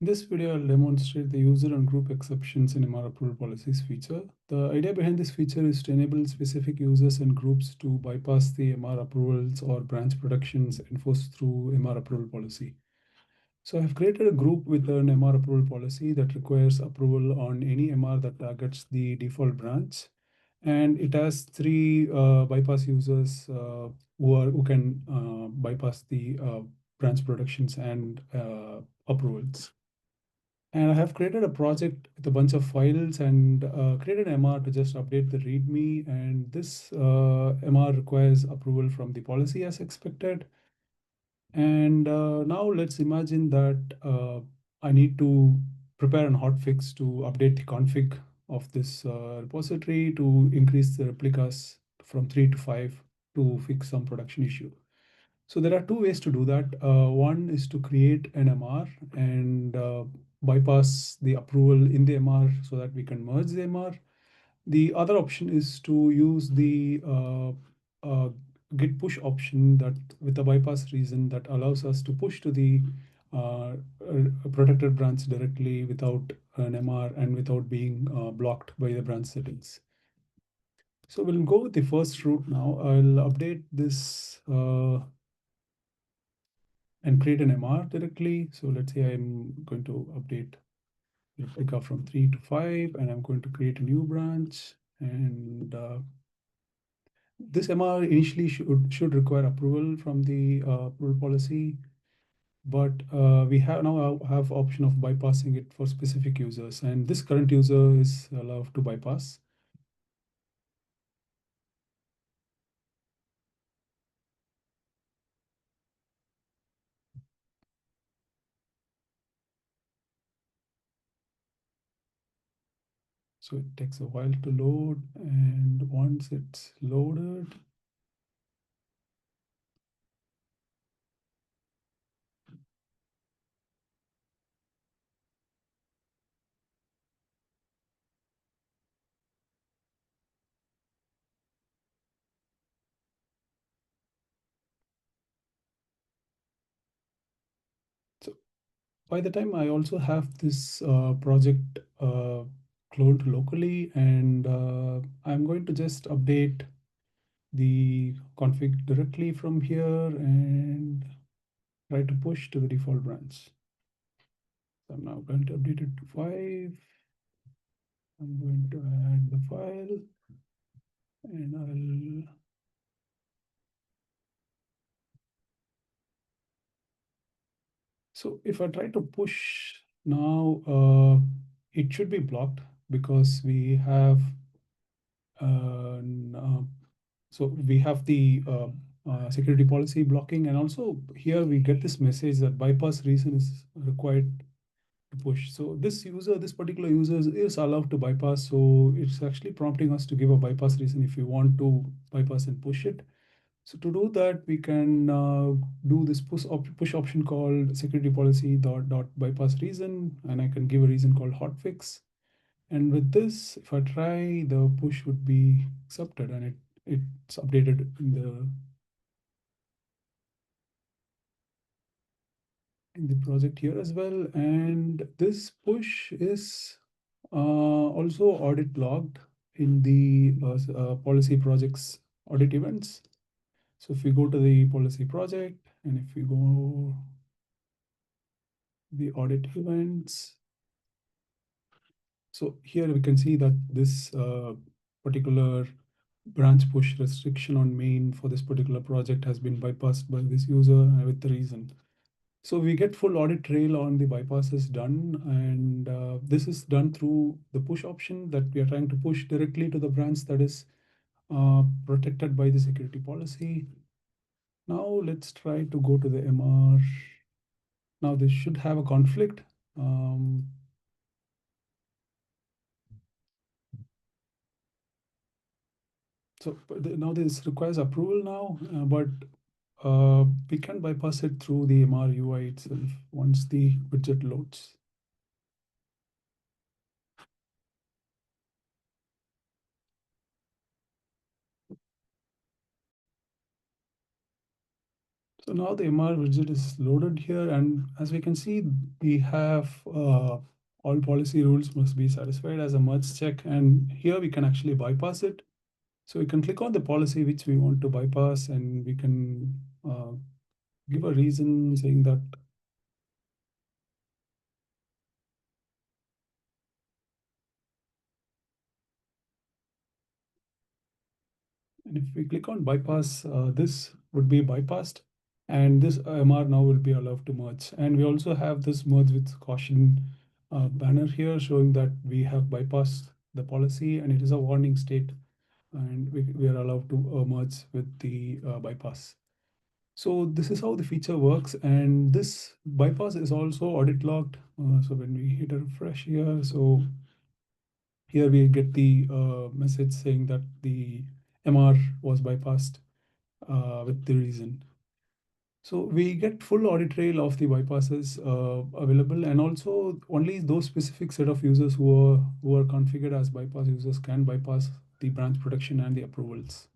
In this video, I'll demonstrate the user and group exceptions in MR approval policies feature. The idea behind this feature is to enable specific users and groups to bypass the MR approvals or branch protections enforced through MR approval policy. So I've created a group with an MR approval policy that requires approval on any MR that targets the default branch. And it has three bypass users who can bypass the branch protections and approvals. And I have created a project with a bunch of files and created an MR to just update the README. And this MR requires approval from the policy as expected. And now let's imagine that I need to prepare an hotfix to update the config of this repository to increase the replicas from 3 to 5 to fix some production issue. So there are two ways to do that. One is to create an MR and bypass the approval in the MR so that we can merge the MR. The other option is to use the git push option that with a bypass reason that allows us to push to the protected branch directly without an MR and without being blocked by the branch settings. So we'll go with the first route now. I'll update this and create an MR directly. So let's say I'm going to update replica from 3 to 5, and I'm going to create a new branch. And this MR initially should require approval from the approval policy, but we have now have option of bypassing it for specific users, and this current user is allowed to bypass. So it takes a while to load, and once it's loaded, so by the time I also have this project cloned locally, and I'm going to just update the config directly from here and try to push to the default branch. So I'm now going to update it to 5. I'm going to add the file, and so if I try to push now, it should be blocked because we have so we have the security policy blocking, and also here we get this message that bypass reason is required to push. So this particular user is allowed to bypass. So it's actually prompting us to give a bypass reason if we want to bypass and push it. So to do that, we can do this push option called security policy dot bypass reason, and I can give a reason called hotfix. And with this, if I try, the push would be accepted, and it's updated in the project here as well. And this push is also audit logged in the policy projects audit events. So if we go to the policy project, and if we go the audit events, so here we can see that this particular branch push restriction on main for this particular project has been bypassed by this user with the reason. So we get full audit trail on the bypasses done, and this is done through the push option that we are trying to push directly to the branch that is protected by the security policy. Now let's try to go to the MR. Now this should have a conflict. So now this requires approval now, but we can bypass it through the MR UI itself once the widget loads. So now the MR widget is loaded here, and as we can see, we have all policy rules must be satisfied as a merge check, and here we can actually bypass it. So we can click on the policy which we want to bypass, and we can give a reason saying that. And if we click on bypass, this would be bypassed, and this MR now will be allowed to merge. And we also have this merge with caution banner here showing that we have bypassed the policy, and it is a warning state, and we are allowed to merge with the bypass. So this is how the feature works, and this bypass is also audit logged. So when we hit a refresh here, so here we get the message saying that the MR was bypassed with the reason. So we get full audit trail of the bypasses available, and also only those specific set of users who are configured as bypass users can bypass the branch protection and the approvals.